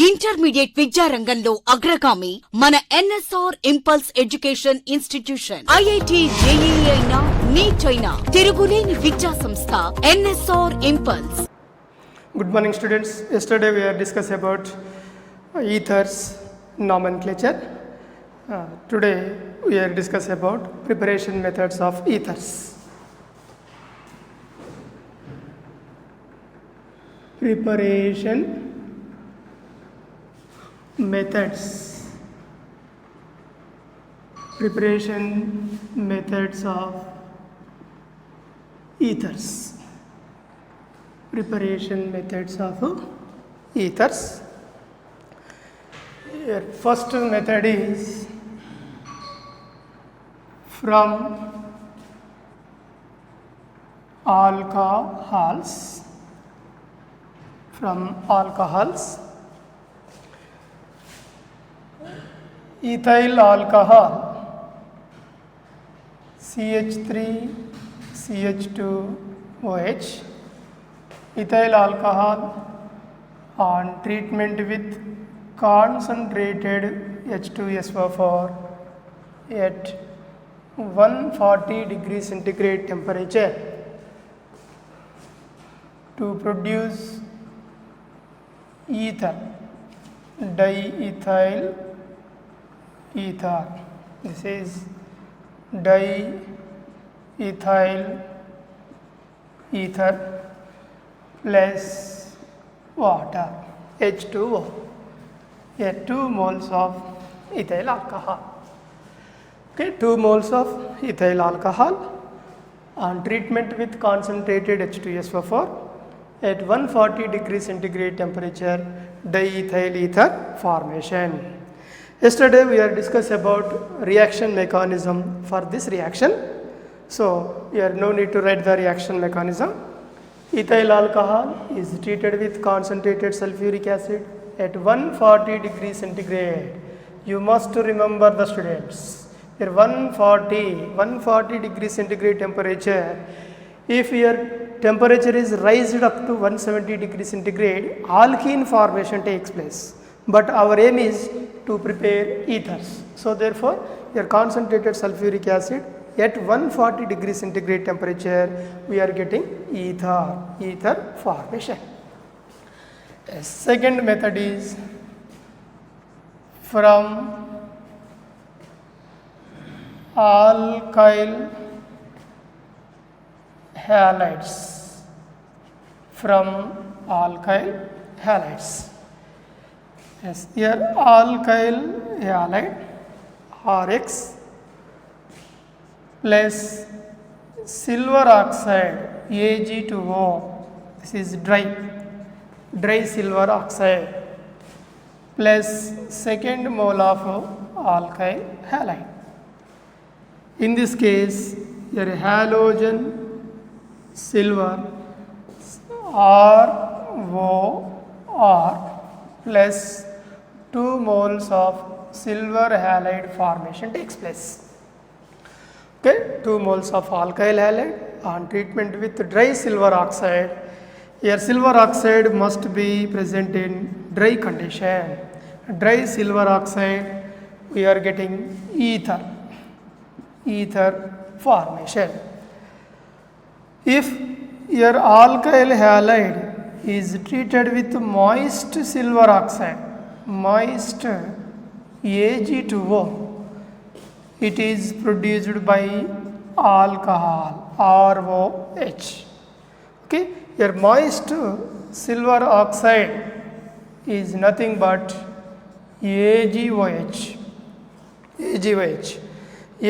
Intermediate విద్యారంగంలో అగ్రగామి మన NSR impulse education institution. IIT JEE అయినా నీట్ అయినా తిరుగులేని విద్యా సంస్థ NSR impulse. Good morning students. Yesterday we are discussing about ethers nomenclature. Today we are discussing about preparation methods of ethers. Preparation methods. Preparation methods of ethers. Preparation methods of ethers. Your first method is from alcohols. From alcohols, ethyl alcohol CH3 CH2OH. Ethyl alcohol on treatment with concentrated H2SO4 at 140 degrees centigrade temperature to produce ether, diethyl ether. This is diethyl ether plus water H2O. Here 2 moles of ethyl alcohol. Okay, 2 moles of ethyl alcohol on treatment with concentrated H2SO4 at 140 degrees centigrade temperature, diethyl ether formation. Yesterday we are discussed about reaction mechanism for this reaction. So here no need to write the reaction mechanism. Ethyl alcohol is treated with concentrated sulfuric acid at 140 degrees centigrade. You must remember the students. Here 140 degrees centigrade temperature. If your temperature is raised up to 170 degrees centigrade, alkene formation takes place. But our aim is to prepare ethers. So therefore, your concentrated sulfuric acid at 140 degrees centigrade temperature, we are getting ether formation. A second method is from alkyl halides. From alkyl halides. Yes, here alkyl halide RX plus silver oxide Ag2O. This is dry silver oxide plus second mole of alkyl halide. In this case, your halogen silver ROR plus 2 moles of silver halide formation takes place. Okay, 2 moles of alkyl halide on treatment with dry silver oxide. Here silver oxide must be present in dry condition. Dry silver oxide, we are getting ether formation. If your alkyl halide is treated with moist silver oxide, moist Ag2O, it is produced by alcohol ROH. Okay, your moist silver oxide is nothing but AgOH.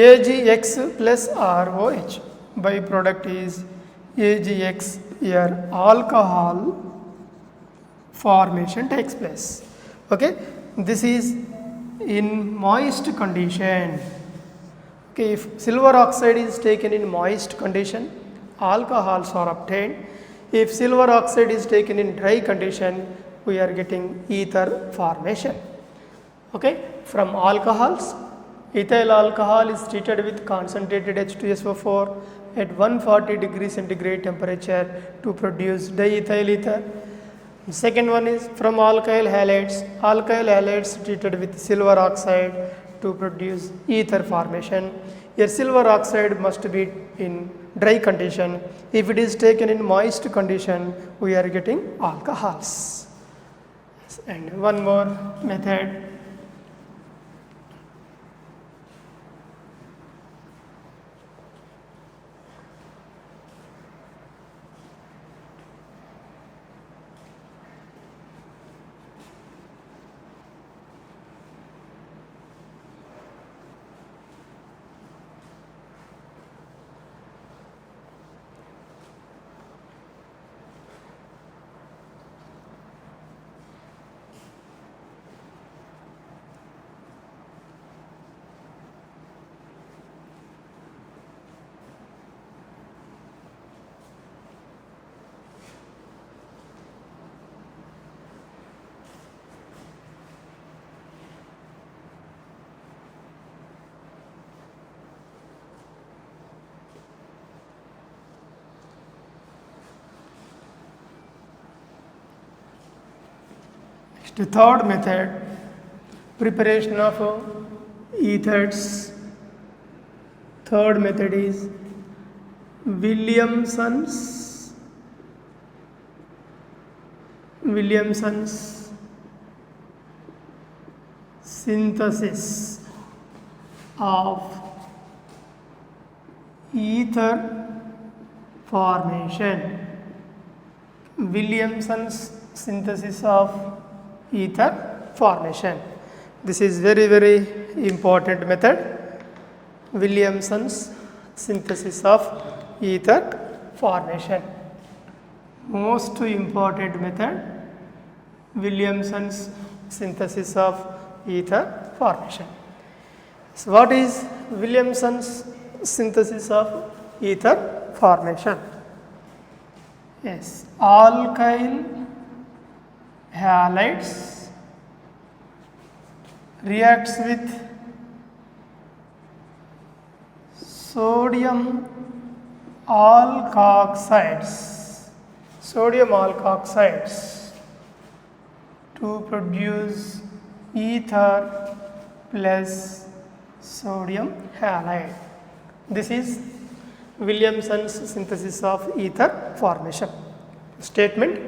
AgX plus ROH. Byproduct is AgX. Here alcohol formation takes place. Okay, this is in moist condition. Okay, if silver oxide is taken in moist condition, alcohols are obtained. If silver oxide is taken in dry condition, we are getting ether formation. Okay, from alcohols, ethyl alcohol is treated with concentrated H2SO4 at 140 degree centigrade temperature to produce diethyl ether. Second one is from alkyl halides. Alkyl halides treated with silver oxide to produce ether formation. Here silver oxide must be in dry condition. If it is taken in moist condition, we are getting alcohols. And one more method. The third method, preparation of ethers. Third method is Williamson's synthesis of ether formation. Williamson's synthesis of ether formation. This is very important method. Williamson's synthesis of ether formation. Most important method, Williamson's synthesis of ether formation. So what is Williamson's synthesis of ether formation? Yes, alkyl halides reacts with sodium alkoxides to produce ether plus sodium halide. This is Williamson's synthesis of ether formation. Statement: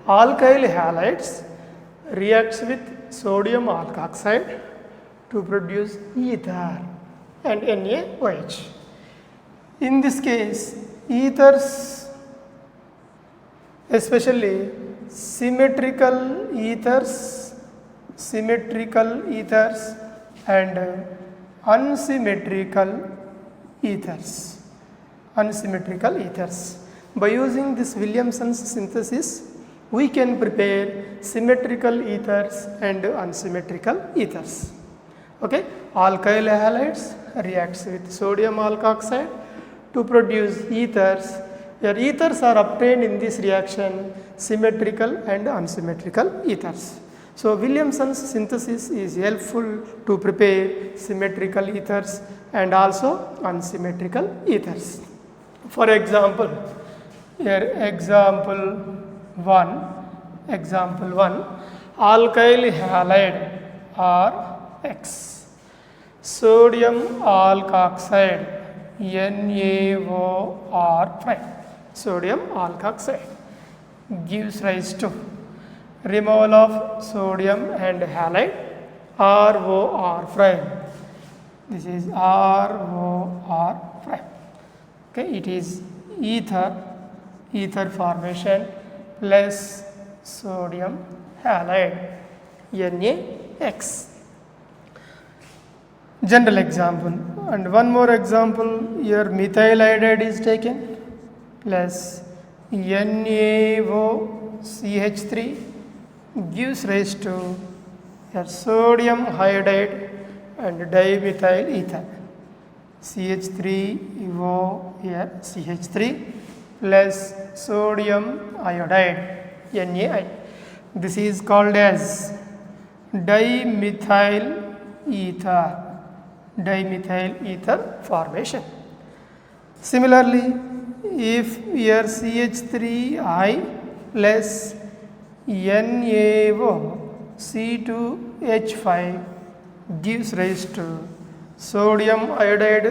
alkyl halides reacts with sodium alkoxide to produce ether and NaOH. In this case, ethers, especially symmetrical ethers and unsymmetrical ethers. By using this Williamson's synthesis, we can prepare symmetrical ethers and unsymmetrical ethers. Okay, alkyl halides reacts with sodium alkoxide to produce ethers. Your ethers are obtained in this reaction, symmetrical and unsymmetrical ethers. So Williamson's synthesis is helpful to prepare symmetrical ethers and also unsymmetrical ethers. For example, here example 1, alkyl halide RX, sodium alkoxide NaOR prime. Sodium alkoxide gives rise to removal of sodium and halide ROR prime. This is ROR prime. Okay, it is ether formation plus sodium halide NaX. General example. And one more example, here methyl iodide is taken plus NaOCH3 gives rise to here sodium iodide and dimethyl ether. CH3O here CH3 plus sodium iodide NaI. This is called as dimethyl ether formation. Similarly, if here CH3I plus NaOC2H5 gives rise to sodium iodide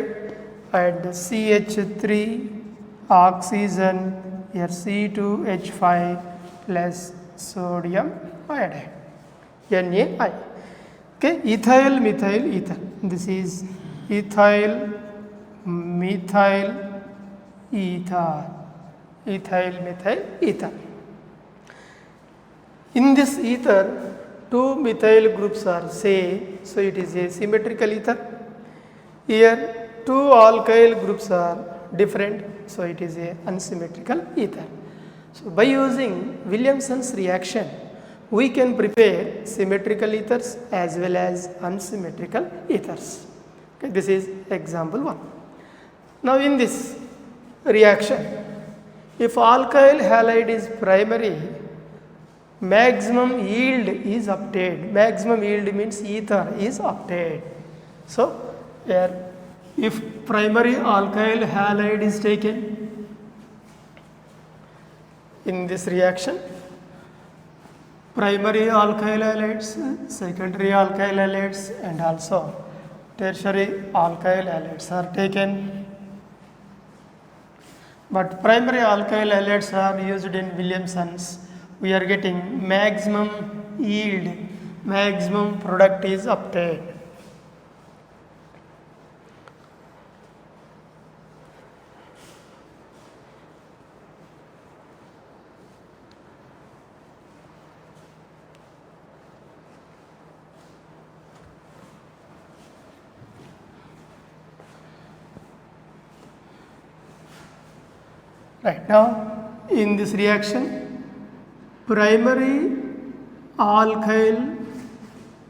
and CH3 oxygen here C2H5 plus sodium iodide NaI. Okay, ethyl methyl ether. This is ethyl methyl ether. Ethyl methyl ether. In this ether, two methyl groups are same, so it is a symmetrical ether. Here, two alkyl groups are different, so it is a unsymmetrical ether. So by using Williamson's reaction, we can prepare symmetrical ethers as well as unsymmetrical ethers. Okay, this is example 1. Now in this reaction, if alkyl halide is primary, maximum yield is obtained. Maximum yield means ether is obtained. So here if primary alkyl halide is taken in this reaction, primary alkyl halides, secondary alkyl halides and also tertiary alkyl halides are taken. But primary alkyl halides are used in Williamson's. We are getting maximum yield, maximum product is obtained. Right now, in this reaction, primary alkyl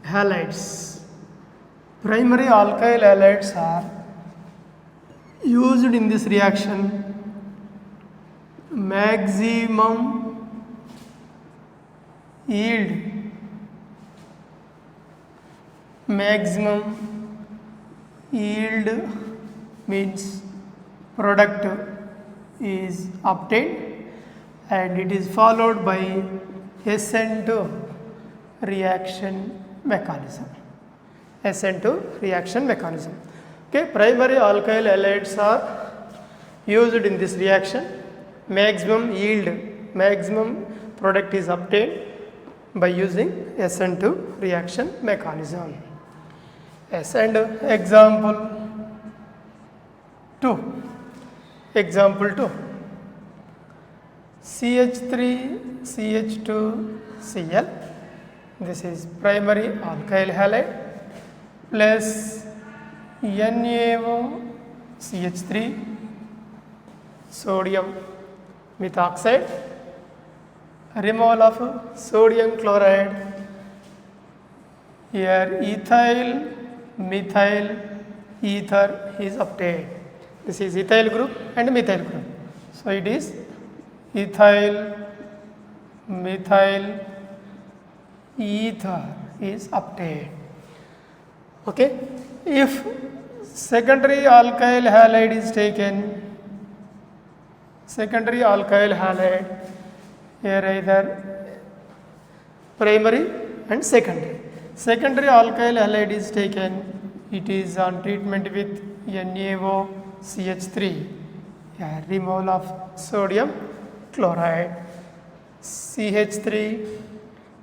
halides are used in this reaction. Maximum yield, means product is obtained, and it is followed by SN2 reaction mechanism. SN2 reaction mechanism. Okay, primary alkyl halides are used in this reaction. Maximum yield, maximum product is obtained by using SN2 reaction mechanism. Yes, and example 2. Example 2. CH3CH2Cl, this is primary alkyl halide, plus NaOCH3 sodium methoxide, removal of sodium chloride. Here ethyl methyl ether is obtained. This is ethyl group and methyl group. So it is ethyl methyl ether is obtained. Okay, if secondary alkyl halide is taken, secondary alkyl halide, here either primary and secondary. Secondary alkyl halide is taken, it is on treatment with NaOCH3, removal of sodium chloride, CH3,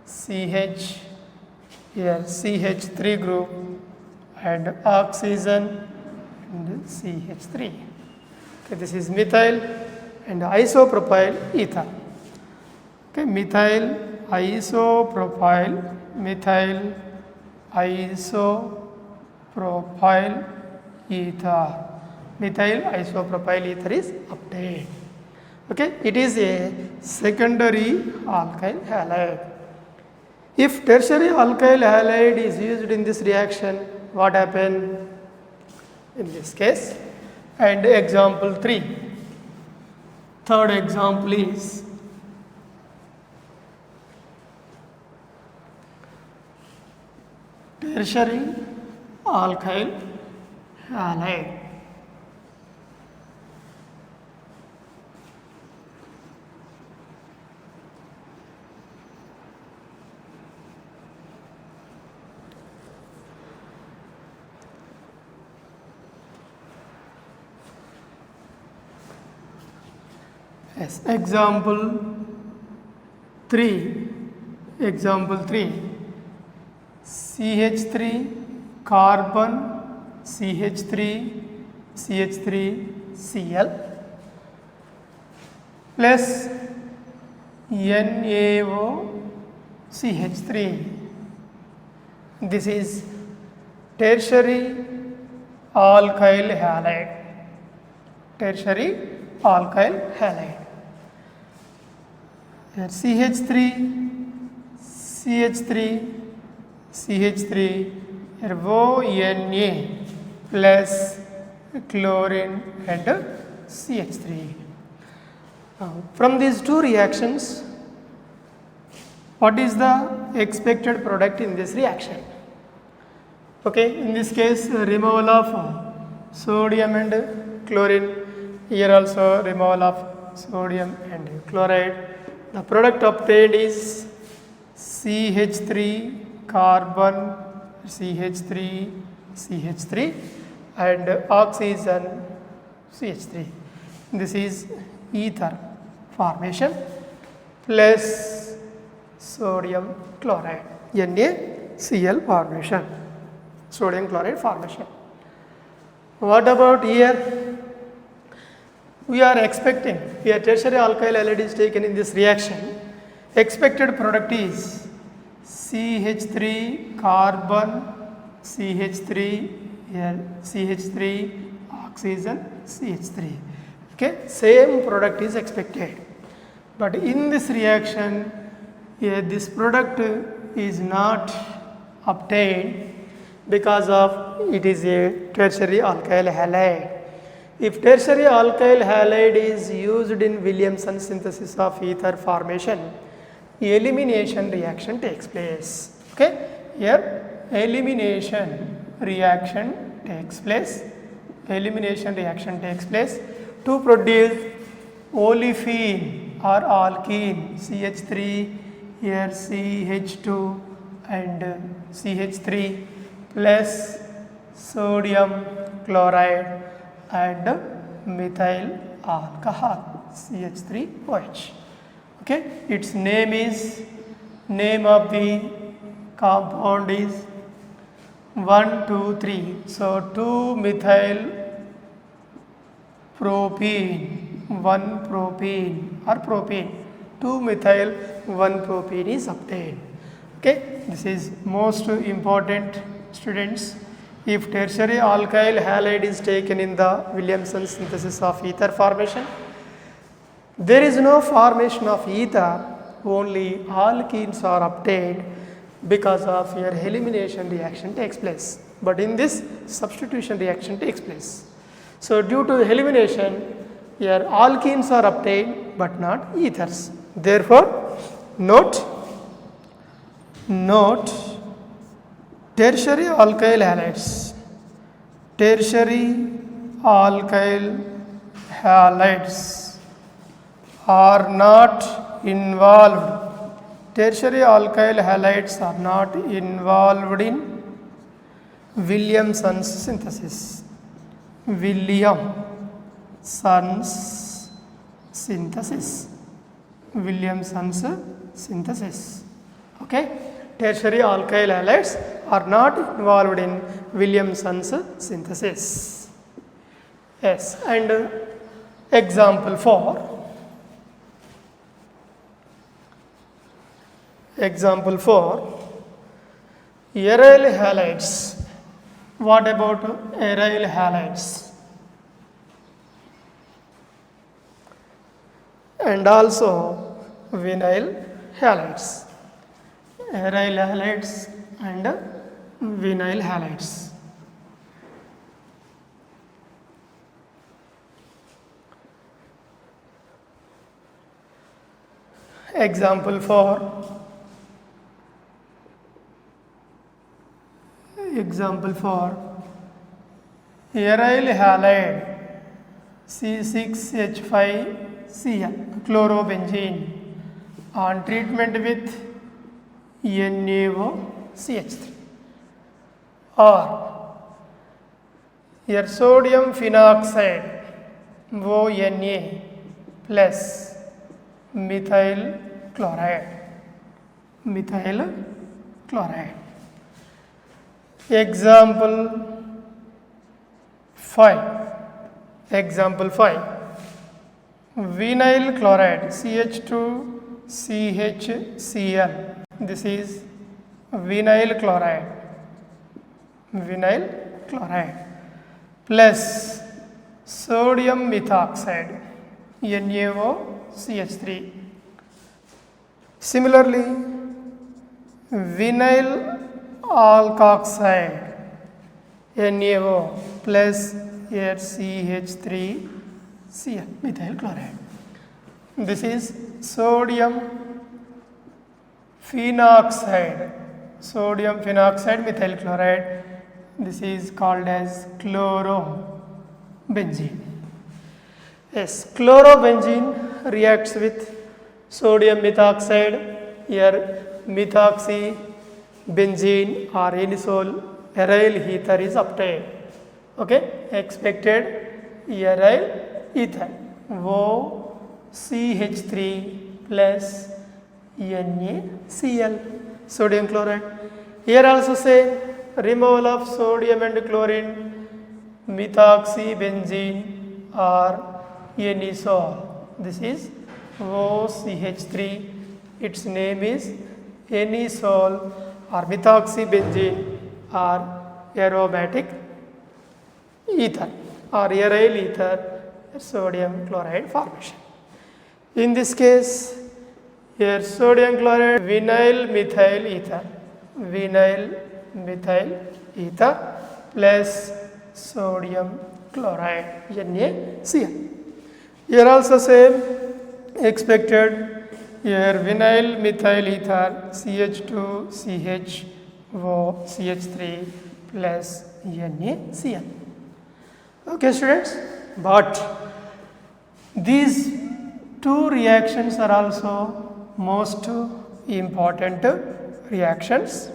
CH, here CH3 group and oxygen and CH3. Okay, this is methyl and isopropyl ether. Okay, methyl isopropyl ether. Methyl isopropyl ether is obtained. Okay, it is a secondary alkyl halide. If tertiary alkyl halide is used in this reaction, what happens in this case? And example 3. Third example is tertiary alkyl halide. Yes. Example 3. Example 3. CH3 carbon CH3 plus NaOCH3. This is tertiary alkyl halide. Tertiary alkyl halide. Here CH3 here ONA plus chlorine and CH3. Now, from these two reactions, what is the expected product in this reaction? Okay, in this case, removal of sodium and chlorine. Here also removal of sodium and chloride. The product obtained is CH3 carbon CH3 and oxygen CH3. This is ether formation plus sodium chloride NaCl formation, sodium chloride formation. What about here? We are expecting, here tertiary alkyl halide is taken in this reaction. Expected product is CH3 carbon CH3 here CH3 oxygen CH3. Okay, same product is expected. But in this reaction, here this product is not obtained because of it is a tertiary alkyl halide. If tertiary alkyl halide is used in Williamson synthesis of ether formation, elimination reaction takes place. Okay, here elimination reaction takes place. Elimination reaction takes place to produce olefin or alkene CH3 here CH2 and CH3 plus sodium chloride and methyl alcohol CH3OH. Okay, its name of the compound is 1, 2, 3. So 2-methyl propene, 1-propene or propene, 2-methyl 1-propene is obtained. Okay, this is most important, students. If tertiary alkyl halide is taken in the Williamson synthesis of ether formation, there is no formation of ether, only alkenes are obtained because of your elimination reaction takes place. But in this, substitution reaction takes place. So due to elimination, here alkenes are obtained but not ethers. Therefore, note tertiary alkyl halides. Tertiary alkyl halides are not involved. Tertiary alkyl halides are not involved in Williamson's synthesis. Williamson's synthesis. Okay, tertiary alkyl halides are not involved in Williamson's synthesis. Yes, and example 4. Example 4, aryl halides. What about aryl halides? And also vinyl halides. Aryl halides and vinyl halides. Example 4. Example 4, aryl halide C6H5Cl chlorobenzene on treatment with NaOCH3, or here sodium phenoxide ONA plus methyl chloride. Methyl chloride. Example 5. Example 5. Vinyl chloride CH2CHCl. This is vinyl chloride. Vinyl chloride plus sodium methoxide NaOCH3. Similarly, vinyl alkoxide NaO plus CH3Cl methyl chloride. This is sodium phenoxide methyl chloride. This is called as chlorobenzene. Yes, chlorobenzene reacts with sodium methoxide. Here methoxybenzene or anisole aryl ether is obtained. Okay, expected aryl ether OCH3 plus NaCl sodium chloride. Here also say removal of sodium and chlorine, methoxybenzene or anisole. This is OCH3. Its name is anisole or methoxybenzene or aromatic ether or aryl ether sodium chloride formation. In this case, here sodium chloride vinyl methyl ether plus sodium chloride NaCl. Here also same expected. Here vinyl methyl ether CH2CHOCH3 plus NaCl. Okay students, but these two reactions are also most important reactions.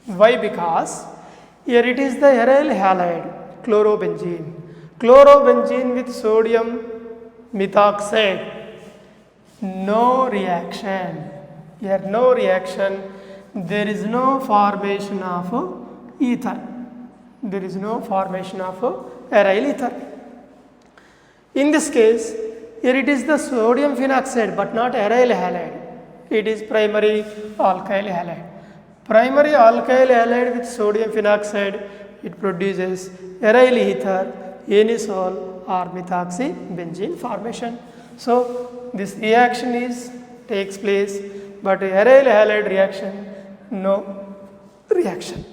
Why? Because here it is the aryl halide chlorobenzene. Chlorobenzene with sodium methoxide, no reaction. Here no reaction, there is no formation of ether. There is no formation of aryl ether. In this case, here it is the sodium phenoxide but not aryl halide. It is primary alkyl halide. Primary alkyl halide with sodium phenoxide, it produces aryl ether, anisole or methoxybenzene formation. So this reaction takes place, but aryl halide reaction, no reaction.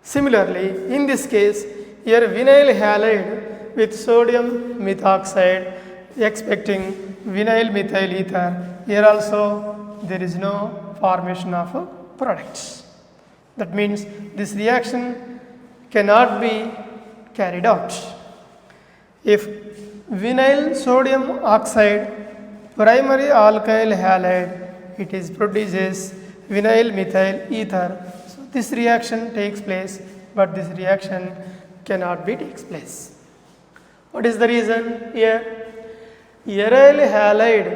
Similarly, in this case, here vinyl halide with sodium methoxide expecting vinyl methyl ether. Here also there is no formation of products. That means this reaction cannot be carried out. If vinyl sodium oxide primary alkyl halide, it is produces vinyl methyl ether. So this reaction takes place, but this reaction cannot be takes place. What is the reason here? Aryl halide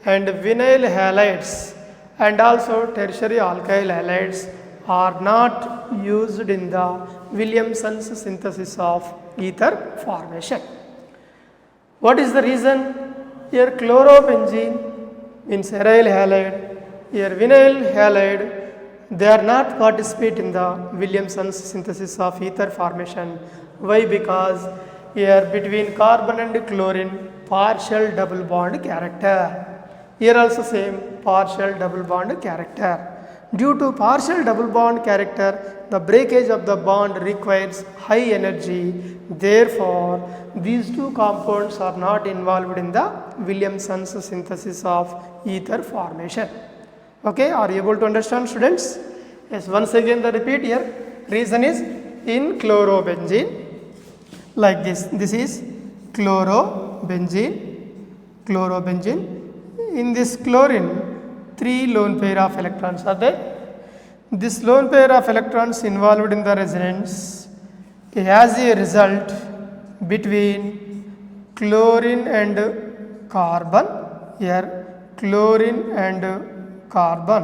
and vinyl halides and also tertiary alkyl halides are not used in the Williamson's synthesis of ether formation. What is the reason? Here chlorobenzene means aryl halide, here vinyl halide, they are not participate in the Williamson's synthesis of ether formation. Why? Because here between carbon and chlorine partial double bond character. Here also same partial double bond character. Due to partial double bond character, the breakage of the bond requires high energy. Therefore, these two compounds are not involved in the Williamson's synthesis of ether formation. Okay, are you able to understand students? Yes, once again the repeat here. Reason is in chlorobenzene like this. This is chlorobenzene. In this chlorine, 3 lone pair of electrons are there. This lone pair of electrons involved in the resonance, as a result between chlorine and carbon. Here chlorine and carbon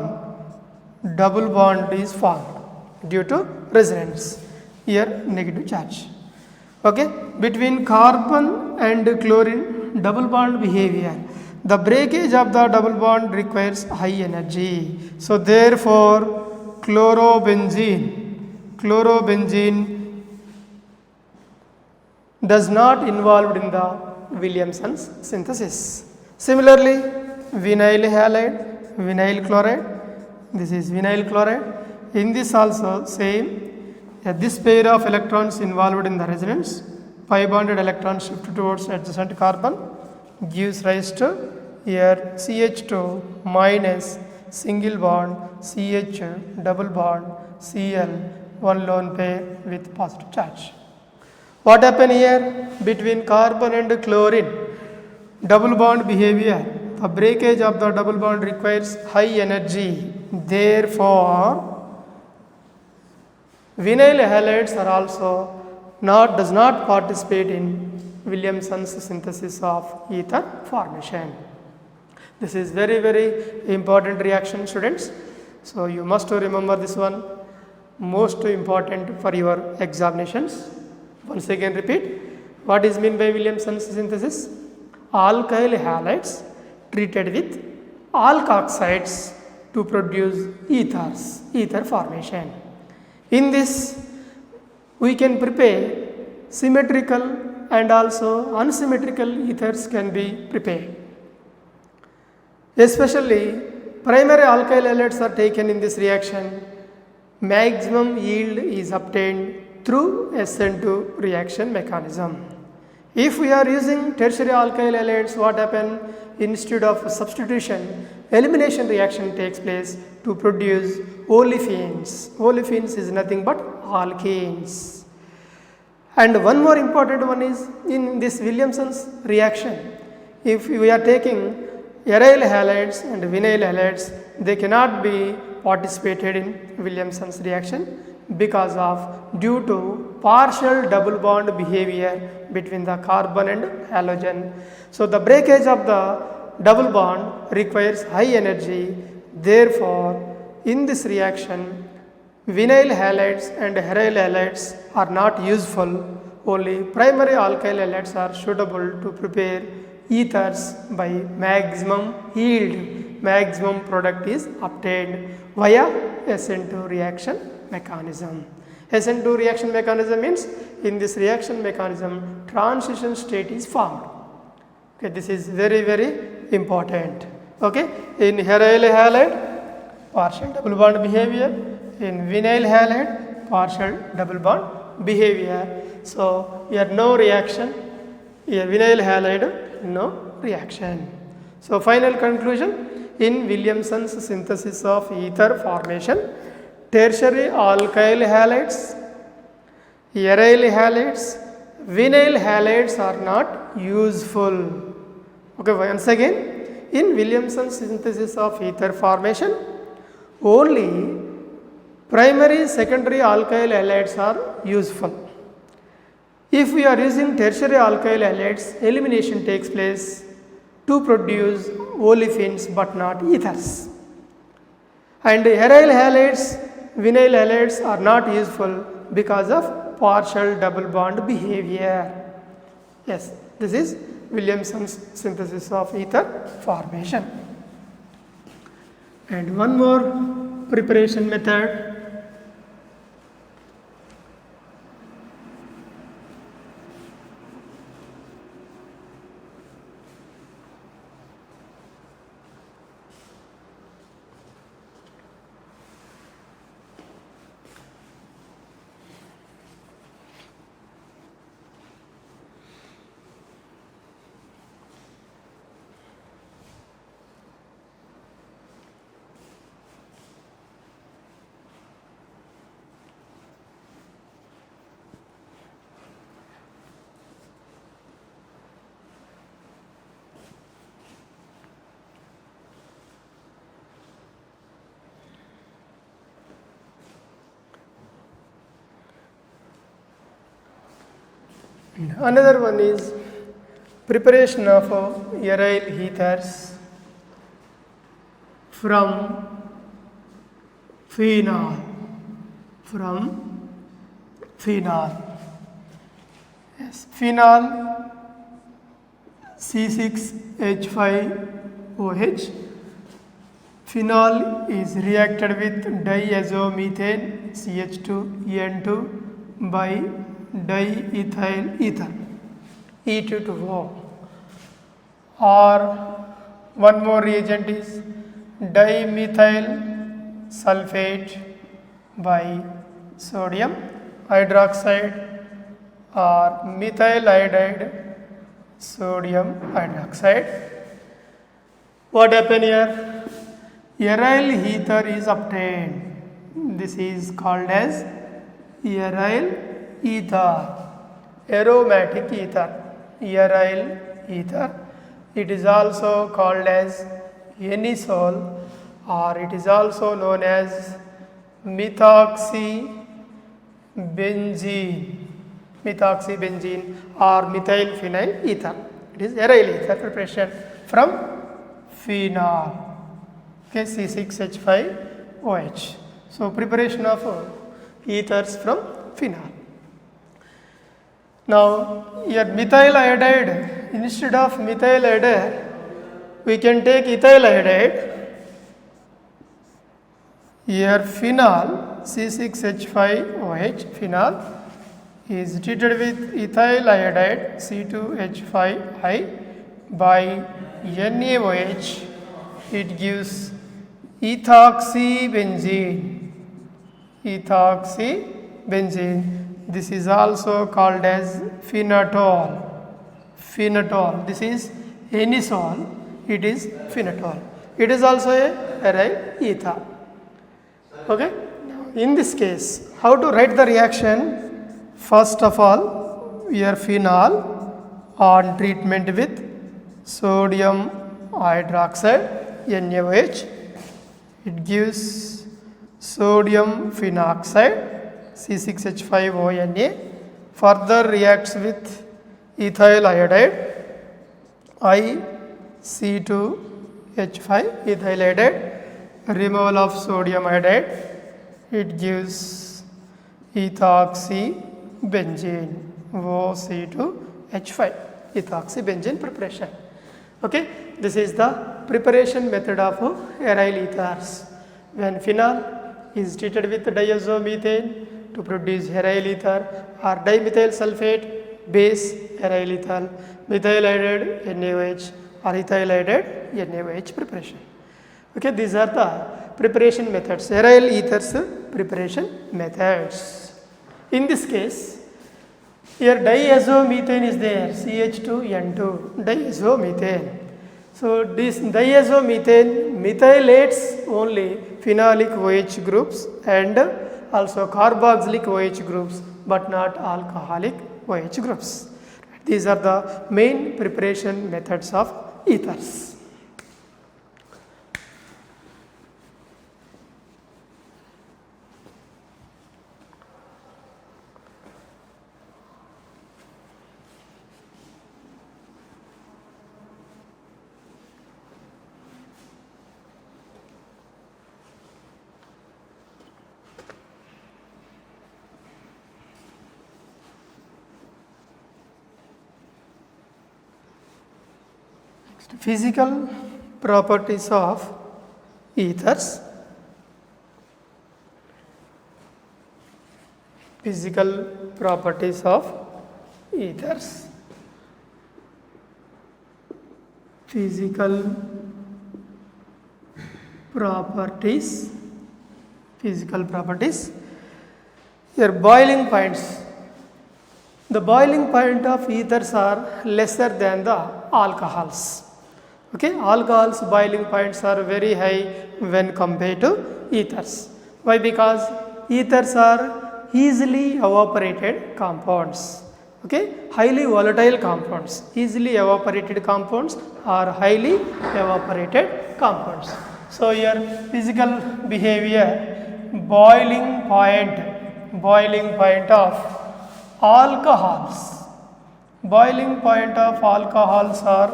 double bond is formed due to resonance. Here negative charge. Okay, between carbon and chlorine double bond behavior, the breakage of the double bond requires high energy. So therefore chlorobenzene does not involved in the Williamson's synthesis. Similarly, vinyl halide, vinyl chloride, this is vinyl chloride. In this also same, this pair of electrons involved in the resonance, pi bonded electron shift towards adjacent carbon gives rise to here CH2 minus single bond CH double bond Cl, one lone pair with positive charge. What happened here between carbon and chlorine? Double bond behavior. The breakage of the double bond requires high energy. Therefore, vinyl halides are also does not participate in Williamson's synthesis of ether formation. This is very important reaction, students. So you must remember this one, most important for your examinations. Once again repeat, what is meant by Williamson's synthesis? Alkyl halides treated with alkoxides to produce ethers, ether formation. In this, we can prepare symmetrical and also unsymmetrical ethers can be prepared. Especially primary alkyl halides are taken in this reaction, maximum yield is obtained through SN2 reaction mechanism. If we are using tertiary alkyl halides, what happen? Instead of substitution, elimination reaction takes place to produce olefins. Olefins is nothing but alkanes. And one more important one is in this Williamson's reaction, if we are taking aryl halides and vinyl halides, they cannot be participated in Williamson's reaction because of due to partial double bond behavior between the carbon and halogen. So the breakage of the double bond requires high energy. Therefore, in this reaction, vinyl halides and aryl halides are not useful. Only primary alkyl halides are suitable to prepare ethers by maximum yield. Maximum product is obtained via SN2 reaction mechanism. SN2 reaction mechanism means in this reaction mechanism transition state is formed. Okay, this is very important. Okay, in aryl halide partial double bond behavior, in vinyl halide partial double bond behavior. So here no reaction, here vinyl halide no reaction. So final conclusion, in Williamson's synthesis of ether formation, tertiary alkyl halides, aryl halides, vinyl halides are not useful. Okay, once again, in Williamson's synthesis of ether formation, only primary secondary alkyl halides are useful. If we are using tertiary alkyl halides, elimination takes place to produce olefins but not ethers. And aryl halides, vinyl halides are not useful because of partial double bond behavior. Yes, this is Williamson's synthesis of ether formation. And one more preparation method. Another one is Preparation of aryl ethers from phenol. Yes, phenol C6H5OH. Phenol is reacted with diazomethane CH2N2 by diethyl ether E2O. Or one more reagent is dimethyl sulfate by sodium hydroxide or methyl iodide sodium hydroxide. What happened here? Aryl ether is obtained. This is called as aryl ether, aromatic ether, aryl ether. It is also called as anisole, or it is also known as methoxybenzene or methyl phenyl ether. It is aryl ether preparation from phenol. Okay, C6H5OH. So preparation of ethers from phenol. Now here methyl iodide, instead of methyl iodide we can take ethyl iodide. Here phenol C6H5OH phenol is treated with ethyl iodide C2H5I by NaOH. It gives ethoxybenzene. This is also called as phenatol. This is anisole. It is phenatol. It is also a aryl ether. Okay. In this case, how to write the reaction? First of all, here phenol on treatment with sodium hydroxide NaOH. It gives sodium phenoxide C6H5ONa. Further reacts with ethyl iodide IC2H5 ethyl iodide. Removal of sodium iodide. It gives ethoxybenzene OC2H5 ethoxybenzene preparation. Okay, this is the preparation method of aryl ethers. When phenol is treated with diazomethane to produce aryl ether, or dimethyl sulfate base aryl ether, methyl iodide NaOH or ethyl iodide NaOH preparation. Okay, these are the preparation methods, aryl ethers preparation methods. In this case, here diazomethane is there, CH2N2, diazomethane. So this diazomethane methylates only phenolic OH groups and also carboxylic OH groups, but not alcoholic OH groups. These are the main preparation methods of ethers. Physical properties of ethers. Physical properties of ethers. Physical properties. Here boiling points. The boiling point of ethers are lesser than the alcohols. Okay, alcohols boiling points are very high when compared to ethers. Why? Because ethers are easily evaporated compounds. Okay, highly volatile compounds. Easily evaporated compounds are highly evaporated compounds. So here physical behavior, boiling point of alcohols. boiling point of alcohols are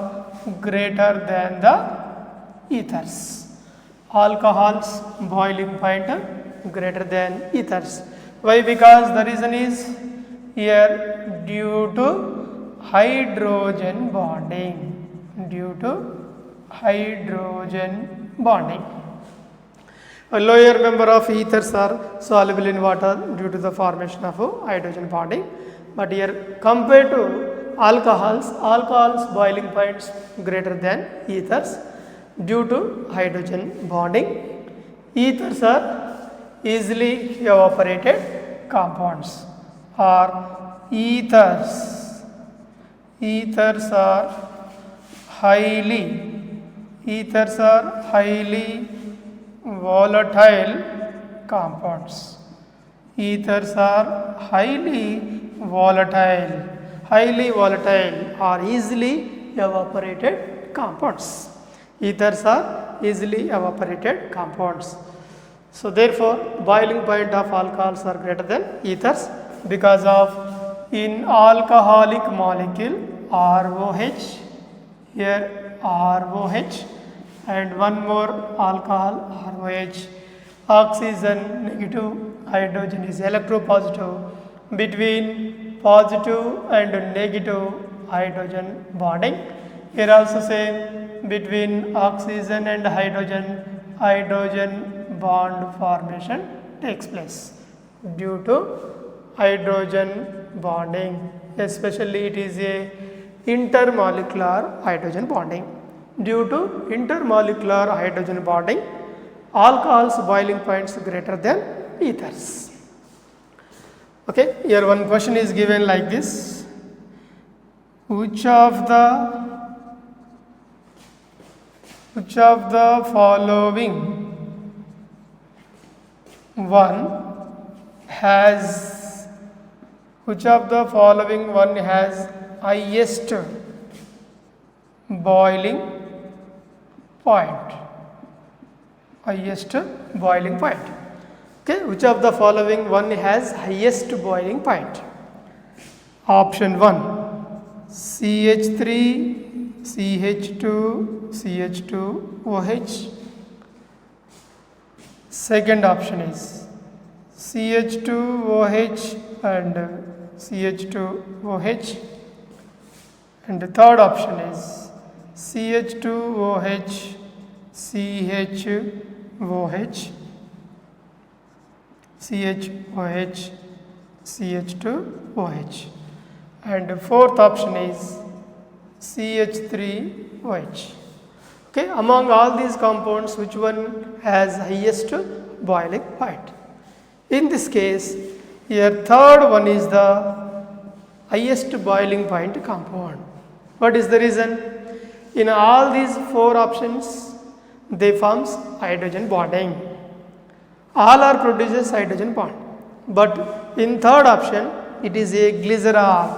greater than the ethers. Alcohols boiling point greater than ethers. Why? Because the reason is here due to hydrogen bonding. Due to hydrogen bonding. A lower number of ethers are soluble in water due to the formation of hydrogen bonding. But here compared to alcohols boiling points greater than ethers due to hydrogen bonding. Ethers are easily evaporated compounds, or ethers are highly volatile compounds. Ethers are highly volatile or easily evaporated compounds. Ethers are easily evaporated compounds. So therefore, boiling point of alcohols are greater than ethers because of in alcoholic molecule ROH, here ROH, and one more alcohol ROH, oxygen negative, hydrogen is electropositive. Between positive and negative hydrogen bonding, here also same, between oxygen and hydrogen bond formation takes place due to hydrogen bonding. Especially it is a intermolecular hydrogen bonding. Due to intermolecular hydrogen bonding, alcohols boiling points greater than ethers. Okay, here one question is given like this: which of the following one has highest boiling point? Okay, which of the following one has highest boiling point? Option 1, CH3 CH2 CH2OH. Second option is CH2OH and CH2OH, and the third option is CH2OH CHOH, CH2OH, and the fourth option is CH3OH. Okay, among all these compounds, which one has highest boiling point? In this case, here third one is the highest boiling point compound. What is the reason? In all these four options, they forms hydrogen bonding. All are produces hydrogen bond. But in third option, it is a glycerol.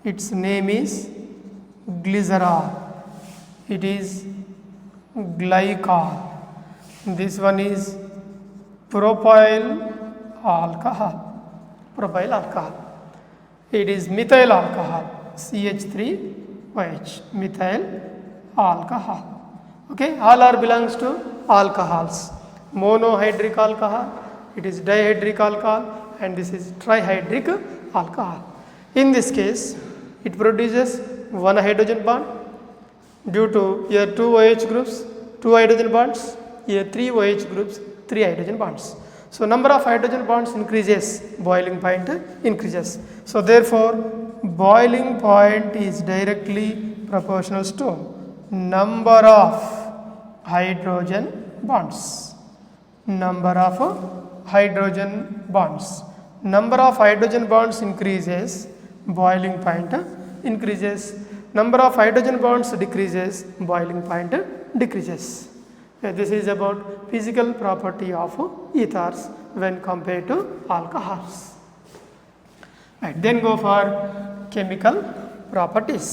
Its name is glycerol. It is glycol. This one is propyl alcohol. It is methyl alcohol, CH3OH, methyl alcohol. Okay, all are belongs to alcohols. Monohydric alcohol, it is dihydric alcohol, and this is trihydric alcohol. In this case, it produces one hydrogen bond due to here 2 OH groups, 2 hydrogen bonds, here 3 OH groups, 3 hydrogen bonds. So number of hydrogen bonds increases, boiling point increases. So therefore, boiling point is directly proportional to number of hydrogen bonds. Number of hydrogen bonds increases, boiling point increases. Number of hydrogen bonds decreases, boiling point decreases. This is about physical property of ethers when compared to alcohols. Right, then go for chemical properties.